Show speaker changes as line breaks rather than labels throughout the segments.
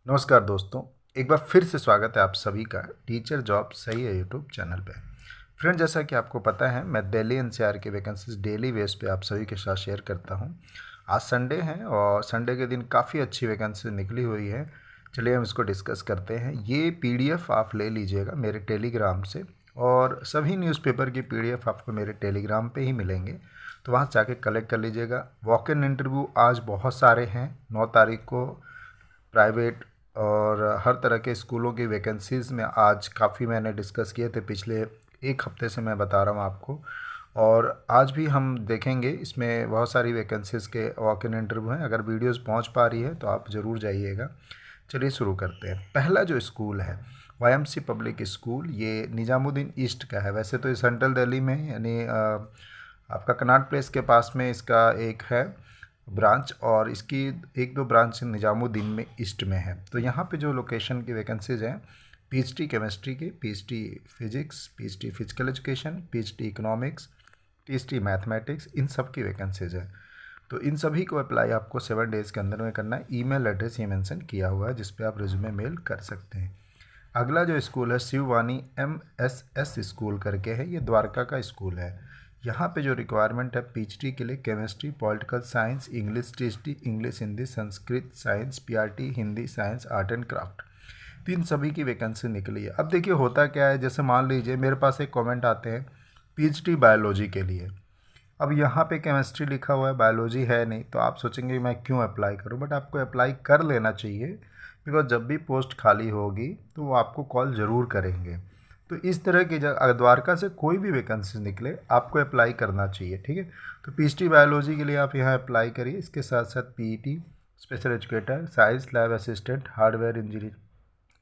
नमस्कार दोस्तों, एक बार फिर से स्वागत है आप सभी का टीचर जॉब सही है यूट्यूब चैनल पे। फ्रेंड, जैसा कि आपको पता है मैं दिल्ली एनसीआर के वैकेंसीज डेली बेस पे आप सभी के साथ शेयर करता हूं। आज संडे है और संडे के दिन काफ़ी अच्छी वैकेंसी निकली हुई है। चलिए हम इसको डिस्कस करते हैं। ये पीडीएफ आप ले लीजिएगा मेरे टेलीग्राम से, और सभी न्यूज़पेपर की पीडीएफ आपको मेरे टेलीग्राम पे ही मिलेंगे, तो वहाँ जाके कलेक्ट कर लीजिएगा। वॉक इन इंटरव्यू आज बहुत सारे हैं। 9 तारीख को प्राइवेट और हर तरह के स्कूलों की वैकेंसीज़ में आज काफ़ी मैंने डिस्कस किए थे, पिछले एक हफ्ते से मैं बता रहा हूँ आपको। और आज भी हम देखेंगे, इसमें बहुत सारी वैकेंसीज़ के वॉक इन इंटरव्यू हैं। अगर वीडियोस पहुँच पा रही है तो आप ज़रूर जाइएगा। चलिए शुरू करते हैं। पहला जो स्कूल है वाईएमसी पब्लिक स्कूल, ये निज़ामुद्दीन ईस्ट का है। वैसे तो ये सेंट्रल दिल्ली में, यानी आपका कनॉट प्लेस के पास में इसका एक है ब्रांच, और इसकी एक दो ब्रांच निज़ामुद्दीन में ईस्ट में है। तो यहाँ पे जो लोकेशन की वैकेंसीज़ हैं, पीएचडी केमिस्ट्री की, PhD physics, PhD physical education, PhD economics, PhD mathematics, इन सब की वैकेंसीज़ हैं। तो इन सभी को अप्लाई आपको 7 डेज़ के अंदर में करना है। ईमेल एड्रेस ये मेंशन किया हुआ है जिस पे आप रिज्यूमे मेल कर सकते हैं। अगला जो स्कूल है शिववानी एमएसएस स्कूल करके है। ये द्वारका का स्कूल है। यहाँ पे जो रिक्वायरमेंट है पीएचडी के लिए chemistry, political science, English THD, English Hindi, Sanskrit science, PRT Hindi science, art and craft, तो इन सभी की वैकेंसी निकली है। अब देखिए होता क्या है, जैसे मान लीजिए मेरे पास एक कमेंट आते हैं पीएचडी बायोलॉजी के लिए। अब यहाँ पे केमिस्ट्री लिखा हुआ है, बायोलॉजी है नहीं, तो आप सोचेंगे मैं क्यों अप्लाई करूँ, बट आपको अप्लाई कर लेना चाहिए, बिकॉज जब भी पोस्ट खाली होगी तो वो आपको कॉल ज़रूर करेंगे। तो इस तरह की अगर द्वारका से कोई भी वैकेंसी निकले आपको अप्लाई करना चाहिए, ठीक है। तो पीएचडी बायोलॉजी के लिए आप यहाँ अप्लाई करिए। इसके साथ साथ PET, special educator, science lab assistant, hardware engineer,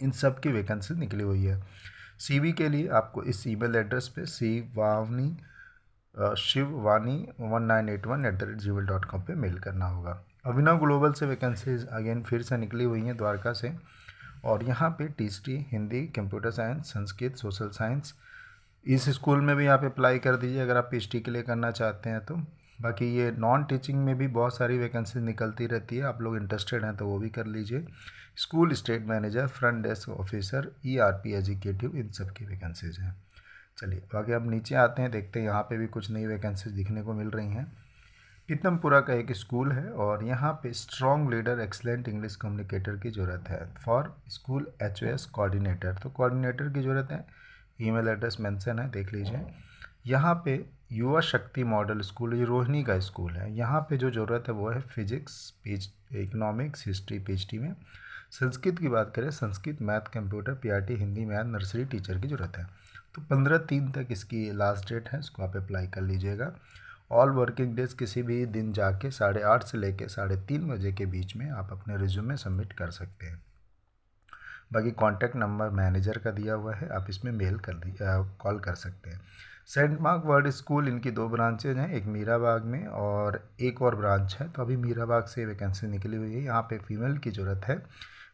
इन सब की वैकेंसी निकली हुई है। सीवी के लिए आपको इस ईमेल एड्रेस पे शिववानी1981@gmail.com पे मेल करना होगा। अभिनव ग्लोबल से वैकेंसीज अगेन फिर से निकली हुई हैं द्वारका से, और यहाँ पे THD Hindi, computer science, Sanskrit, social science, इस स्कूल में भी आप अप्लाई कर दीजिए अगर आप पीएचडी के लिए करना चाहते हैं तो। बाकी ये नॉन टीचिंग में भी बहुत सारी वैकेंसी निकलती रहती है, आप लोग इंटरेस्टेड हैं तो वो भी कर लीजिए। School state manager, front desk officer, ERP executive, इन सब की वैकेंसीज हैं। चलिए बाकी अब नीचे आते हैं, देखते हैं यहाँ पे भी कुछ नई वैकेंसीज दिखने को मिल रही हैं। पीतमपुरा का एक स्कूल है और यहाँ पे strong leader, excellent English communicator की ज़रूरत है फॉर स्कूल एचओएस कोऑर्डिनेटर। तो कोऑर्डिनेटर की ज़रूरत है। ईमेल एड्रेस मेंशन है, देख लीजिए। यहाँ पे युवा शक्ति मॉडल स्कूल, ये रोहिणी का स्कूल है। यहाँ पे जो ज़रूरत है वो है फिजिक्स, इकोनॉमिक्स, हिस्ट्री पीएचडी में। संस्कृत की बात करें, Sanskrit, math, computer, PRT Hindi, math, nursery teacher की ज़रूरत है। तो 15/3 तक इसकी लास्ट डेट है, इसको आप अप्लाई कर लीजिएगा। ऑल वर्किंग डेज, किसी भी दिन जाके 8:30 से लेके 3:30 बजे के बीच में आप अपने रिज्यूमे सबमिट कर सकते हैं। बाकी कॉन्टैक्ट नंबर मैनेजर का दिया हुआ है, आप इसमें मेल कर कॉल कर सकते हैं। सेंट मार्क वर्ड स्कूल, इनकी 2 ब्रांचेज हैं, एक मीराबाग में और एक और ब्रांच है। तो अभी मीराबाग से वैकेंसी निकली हुई है। यहाँ पे फीमेल की ज़रूरत है।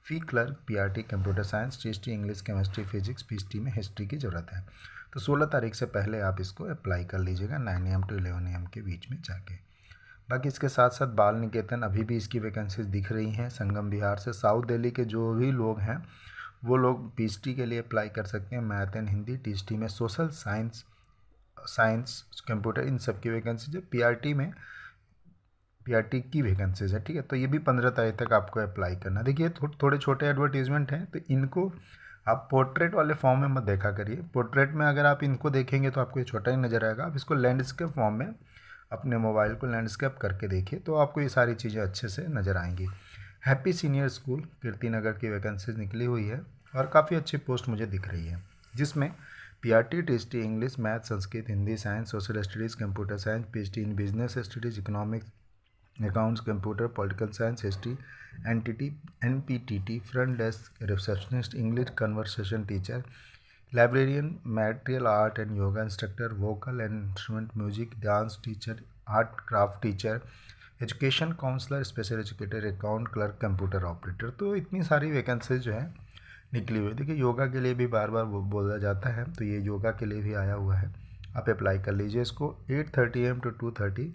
Fee clerk, PRT computer science, THD English, chemistry, physics, PhD में हिस्ट्री की ज़रूरत है। तो 16 तारीख से पहले आप इसको अप्लाई कर लीजिएगा 9 AM to 11 AM के बीच में जाके। बाकी इसके साथ साथ बाल निकेतन, अभी भी इसकी वैकेंसीज दिख रही हैं संगम बिहार से। साउथ दिल्ली के जो भी लोग हैं वो लोग पीएचडी के लिए अप्लाई कर सकते हैं। मैथ एंड हिंदी, टीएचडी में सोशल साइंस, कंप्यूटर, इन सब की वैकेंसीज है। पीआरटी की वैकेंसीज है, ठीक है। तो ये भी 15 तारीख तक आपको अप्लाई करना। देखिए थोड़े छोटे एडवर्टीजमेंट हैं, तो इनको आप पोर्ट्रेट वाले फॉर्म में मत देखा करिए। पोर्ट्रेट में अगर आप इनको देखेंगे तो आपको ये छोटा ही नज़र आएगा। आप इसको लैंडस्केप फॉर्म में अपने मोबाइल को लैंडस्केप करके देखिए तो आपको ये सारी चीज़ें अच्छे से नज़र आएंगी। Happy senior school Kirti Nagar की वैकेंसीज निकली हुई है और काफ़ी अच्छी पोस्ट मुझे दिख रही है, जिसमें PRT, THD English, math, Sanskrit, Hindi, science, social studies, computer science, PhD in business studies, economics, accounts, computer, political science, history, NTT, NPTT, front desk receptionist, English conversation teacher, librarian, material art and yoga instructor, vocal and instrument music, dance teacher, art craft teacher, education counsellor, special educator, account clerk, computer operator. तो इतनी सारी vacancies जो है निकली हुई। देखिए योगा के लिए भी बार बार बोला जाता है, तो ये योगा के लिए भी आया हुआ है। आप अप्लाई कर लीजिए इसको। 8:30 AM to 2:30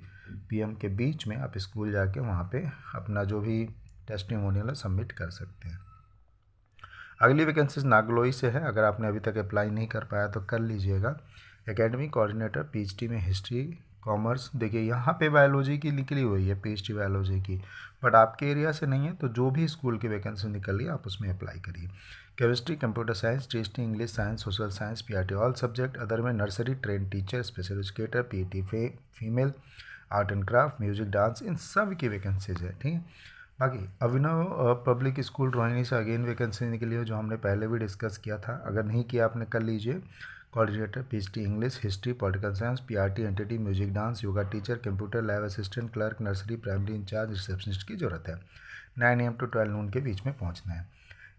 PM के बीच में आप स्कूल जाके वहाँ पे अपना जो भी टेस्टिमोनियल है सबमिट कर सकते हैं। अगली वैकेंसीज नागलोई से है, अगर आपने अभी तक अप्लाई नहीं कर पाया तो कर लीजिएगा। एकेडमिक कोऑर्डिनेटर पीएचडी में हिस्ट्री कॉमर्स, देखिए यहाँ पे बायोलॉजी की निकली हुई है, पीएचडी बायोलॉजी की, बट आपके एरिया से नहीं है तो जो भी स्कूल की वैकेंसी निकल रही है आप उसमें अप्लाई करिए। Chemistry, computer science, TST, English, science, social science, PRT all subject, other में nursery train teacher, special educator, PT female, art and craft, music, dance, इन सब की वैकेंसीज है, ठीक है। बाकी अभिनव पब्लिक स्कूल रोहिणी से अगेन वैकेंसी निकली है, जो हमने पहले भी डिस्कस किया था, अगर नहीं किया आपने कर लीजिए। Coordinator PhD English, history, political science, PRT, NTT, music, dance, yoga teacher, computer lab assistant, clerk, nursery primary incharge, receptionist की ज़रूरत है। 9 AM to 12 नून के बीच में पहुंचना है।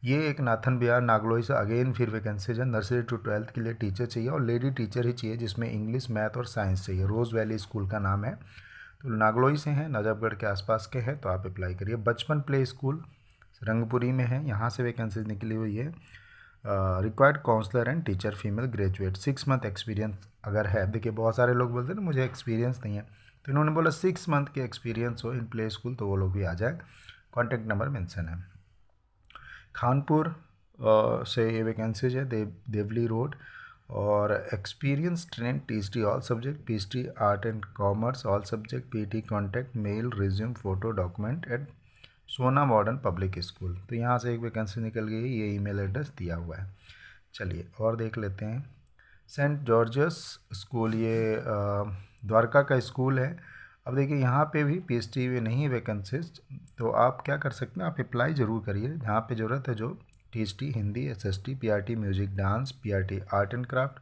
ये एक नाथन बिहार नागलोई से अगेन फिर वैकेंसीज है, नर्सरी टू 12th के लिए टीचर चाहिए और लेडी टीचर ही चाहिए, जिसमें इंग्लिश, मैथ और साइंस चाहिए। रोज़ वैली स्कूल का नाम है, तो नागलोई से हैं, नजफगढ़ के आसपास के हैं, तो आप अप्लाई करिए। बचपन प्ले स्कूल रंगपुरी में है, यहाँ से वैकेंसीज निकली हुई है। Required counsellor and teacher female graduate, 6 month experience अगर है। देखिए बहुत सारे लोग बोलते हैं ना मुझे एक्सपीरियंस नहीं है, तो इन्होंने बोला 6 मंथ के एक्सपीरियंस हो इन प्ले स्कूल, तो वो लोग भी आ जाए। कॉन्टैक्ट नंबर मेंशन है। खानपुर से ये वैकेंसीज है, देवली रोड, और experience train TST all subject, PhD art and commerce all subject, PT contact mail resume photo document at Sona modern public school. तो यहाँ से एक वैकेंसी निकल गई, ये ईमेल एड्रेस दिया हुआ है। चलिए और देख लेते हैं। सेंट जॉर्जस स्कूल, ये द्वारका का स्कूल है। अब देखिए यहाँ पे भी पीएचडी में नहीं है वैकेंसीज, तो आप क्या कर सकते हैं, आप अप्लाई ज़रूर करिए। यहाँ पे ज़रूरत है जो TST Hindi, SST, PRT music dance, PRT art and craft,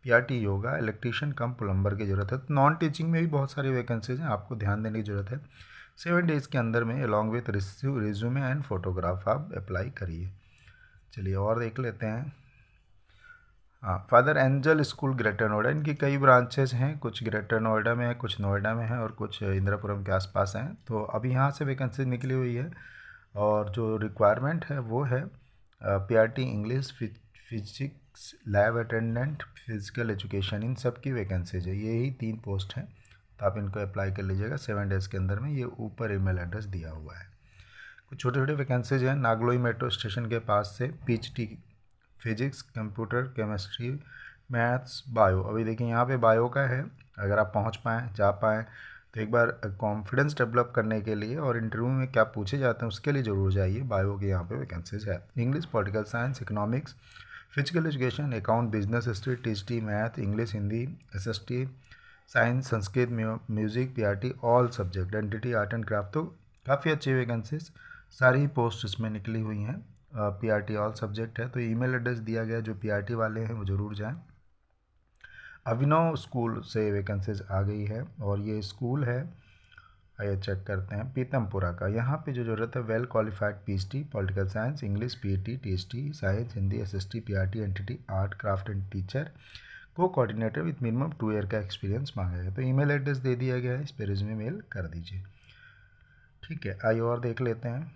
PRT yoga, electrician come plumber की ज़रूरत है। तो नॉन टीचिंग में भी बहुत सारी वैकेंसीज हैं, आपको ध्यान देने की ज़रूरत है। 7 डेज़ के अंदर में along with resume and photograph आप अप्लाई करिए। चलिए और देख लेते हैं। हाँ, father angel school greater Noida, इनकी कई ब्रांचेस हैं, कुछ ग्रेटर नोएडा में है, कुछ नोएडा में है और कुछ इंदिरापुरम के आसपास हैं। तो अभी यहाँ से वैकेंसी निकली हुई है और जो रिक्वायरमेंट है वो है PRT English, physics lab attendant, physical education, इन सब की वैकेंसीज है। यही 3 पोस्ट हैं, तो आप इनको अप्लाई कर लीजिएगा 7 डेज़ के अंदर में। ये ऊपर ईमेल एड्रेस दिया हुआ है। कुछ छोटे छोटे वैकेंसीज हैं नागलोई मेट्रो स्टेशन के पास से, PhD physics, computer, chemistry, maths, bio. अभी देखिए यहाँ पे बायो का है, अगर आप पहुँच पाएँ, जा पाएँ तो एक बार कॉन्फिडेंस डेवलप करने के लिए और इंटरव्यू में क्या पूछे जाते हैं उसके लिए ज़रूर जाइए। बायो की यहाँ पे वैकेंसीज है। English, political science, economics, physical education, account, business history, TST, math, English, Hindi, SST, science, Sanskrit, music, PRT all subject, entity, art and craft. तो काफ़ी अच्छी वैकेंसीज, सारी पोस्ट इसमें निकली हुई हैं। पीआरटी ऑल सब्जेक्ट है, तो ईमेल एड्रेस दिया गया, जो पीआरटी वाले हैं वो ज़रूर जाएं। अभिनव स्कूल से वैकेंसीज आ गई है और ये स्कूल है, आइए चेक करते हैं, पीतमपुरा का। यहाँ पे जो ज़रूरत है well qualified PhD, political science, English, PT, TST, science, Hindi, SST, PRT, entity, art, craft and teacher को कोऑर्डिनेटर विथ मिनिमम 2 ईयर का एक्सपीरियंस मांगा गया है। तो ईमेल एड्रेस दे दिया गया है, इस पर रिज्यूमे मेल कर दीजिए। ठीक है, आइए और देख लेते हैं।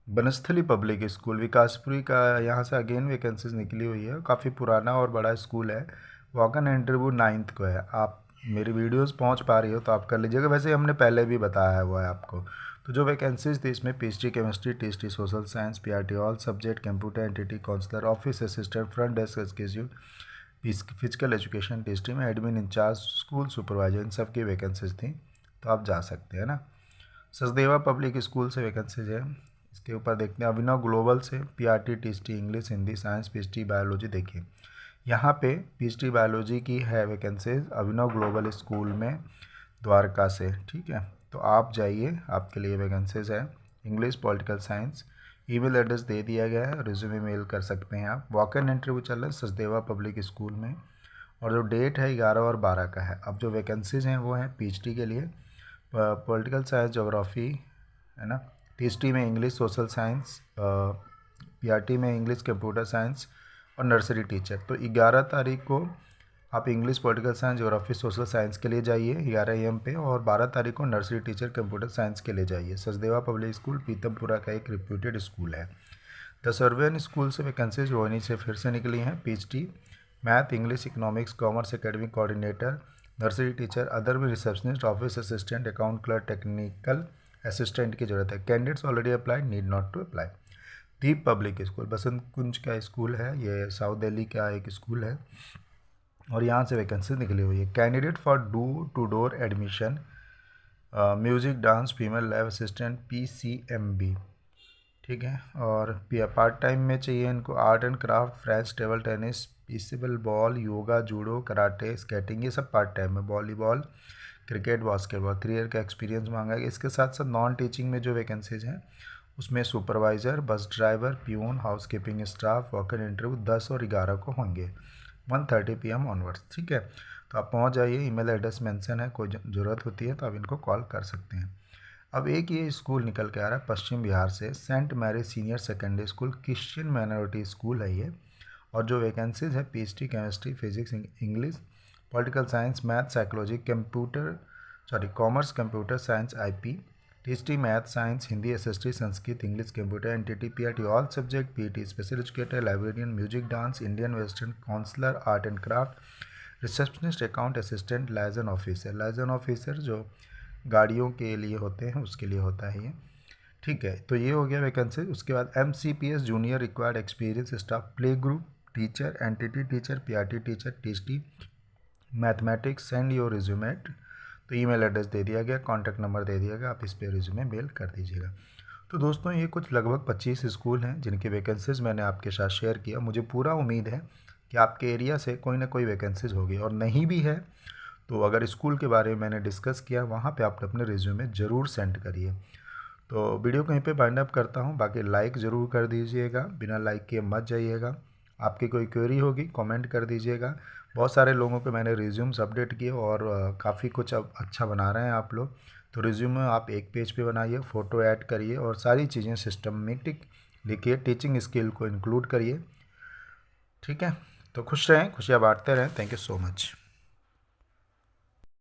बनस्थली पब्लिक स्कूल विकासपुरी का, यहाँ से अगेन वैकेंसीज निकली हुई है। काफ़ी पुराना और बड़ा स्कूल है। वॉकन इंटरव्यू 9th को है। आप मेरी वीडियोस पहुँच पा रही हो तो आप कर लीजिएगा, वैसे हमने पहले भी बताया हुआ है आपको। तो जो वैकेंसीज थी इसमें PhD chemistry, TST social science, PRT all subject, computer, NTT, counsellor, office assistant, front desk executive, physical education, TST में एडमिन इंचार्ज, स्कूल सुपरवाइजर, इन सब की वैकेंसीज थी, तो आप जा सकते हैं ना। सचदेवा पब्लिक स्कूल से वैकेंसीज है। इसके ऊपर देखते हैं अभिनव ग्लोबल से, PRT, TST, English, Hindi, science, PhD biology. देखिए यहाँ पे पीएचडी बायोलॉजी की है वैकेंसीज अभिनव ग्लोबल स्कूल में, द्वारका से। ठीक है, तो आप जाइए, आपके लिए वैकेंसीज है। English, political science, email address दे दिया गया है, रिज्यूमे मेल कर सकते हैं आप। वॉक इन इंटरव्यू चल रहा है सचदेवा पब्लिक स्कूल में, और जो डेट है 11 और 12 का है। अब जो वैकेंसीज हैं वो हैं पीएचडी के लिए पॉलिटिकल साइंस, ज्योग्राफी, है ना, टीएसटी में इंग्लिश, सोशल साइंस, पीआरटी में इंग्लिश, कंप्यूटर साइंस और नर्सरी टीचर। तो 11 तारीख को आप English, political science, geography, social science के लिए जाइए 11 AM पे, और 12 तारीख को नर्सरी टीचर, कंप्यूटर साइंस के लिए जाइए। सचदेवा पब्लिक स्कूल पीतमपुरा का एक रिप्यूटेड स्कूल है। द सर्वेन स्कूल से वैकेंसीज रोहिणी से फिर से निकली हैं। PhD math, English, economics, commerce, academic coordinator, nursery teacher, other में receptionist, office assistant, account clerk, technical assistant की ज़रूरत है। Candidates already apply, need not to apply. Deep public school Basant Kunj का स्कूल है, ये साउथ दिल्ली का एक स्कूल है और यहाँ से वैकेंसी निकली हुई है। Candidate for door to door admission, music, dance, female lab assistant, PCMB, ठीक है। और पार्ट टाइम में चाहिए इनको art and craft, French, table tennis, pickleball, yoga, judo, karate, skating, ये सब पार्ट टाइम में। Volleyball, cricket, basketball. 3 ईयर का एक्सपीरियंस मांगा गया। इसके साथ साथ नॉन टीचिंग में जो वैकेंसीज हैं उसमें supervisor, bus driver, peon, house keeping staff, walk-in interview 10 और 11 को होंगे, 1:30 PM ऑनवर्ड्स, ठीक है। तो आप पहुंच जाइए, ईमेल एड्रेस मेंशन है, कोई ज़रूरत होती है तो आप इनको कॉल कर सकते हैं। अब एक ये स्कूल निकल के आ रहा है पश्चिम बिहार से, Saint Mary senior secondary school, Christian minority school है ये। और जो वैकेंसीज है PhD chemistry, physics, English, political science, math, psychology, commerce, computer science, IP, THT, math, science, Hindi, SST, Sanskrit, English, computer, NTT, PRT all subject, PET, special educator, librarian, music, dance, Indian western, counsellor, art and craft, receptionist, account assistant, liaison officer. Liaison officer जो गाड़ियों के लिए होते हैं उसके लिए होता है ये, ठीक है। तो ये हो गया वैकेंसी। उसके बाद MCPS junior required experience staff, play group teacher, NTT teacher, PRT teacher, THT mathematics, send your resume. तो ईमेल एड्रेस दे दिया गया, कॉन्टैक्ट नंबर दे दिया गया, आप इस पर रिज्यूमे मेल कर दीजिएगा। तो दोस्तों ये कुछ लगभग 25 स्कूल हैं जिनकी वैकेंसीज़ मैंने आपके साथ शेयर किया। मुझे पूरा उम्मीद है कि आपके एरिया से कोई ना कोई वैकेंसीज़ होगी, और नहीं भी है तो अगर स्कूल के बारे में मैंने डिस्कस किया वहाँ पे आप अपने रिज्यूमे ज़रूर सेंड करिए। तो वीडियो कहीं पे बाइंड अप करता हूँ, बाकी लाइक ज़रूर कर दीजिएगा, बिना लाइक किए मत जाइएगा। आपकी कोई क्वेरी होगी कमेंट कर दीजिएगा। बहुत सारे लोगों के मैंने रिज्यूम्स अपडेट किए और काफ़ी कुछ अब अच्छा बना रहे हैं आप लोग। तो रिज्यूमे आप एक पेज पे बनाइए, फ़ोटो ऐड करिए और सारी चीज़ें सिस्टमेटिक लिखिए, टीचिंग स्किल को इंक्लूड करिए, ठीक है। तो खुश रहें, खुशियाँ बांटते रहें। Thank you so much.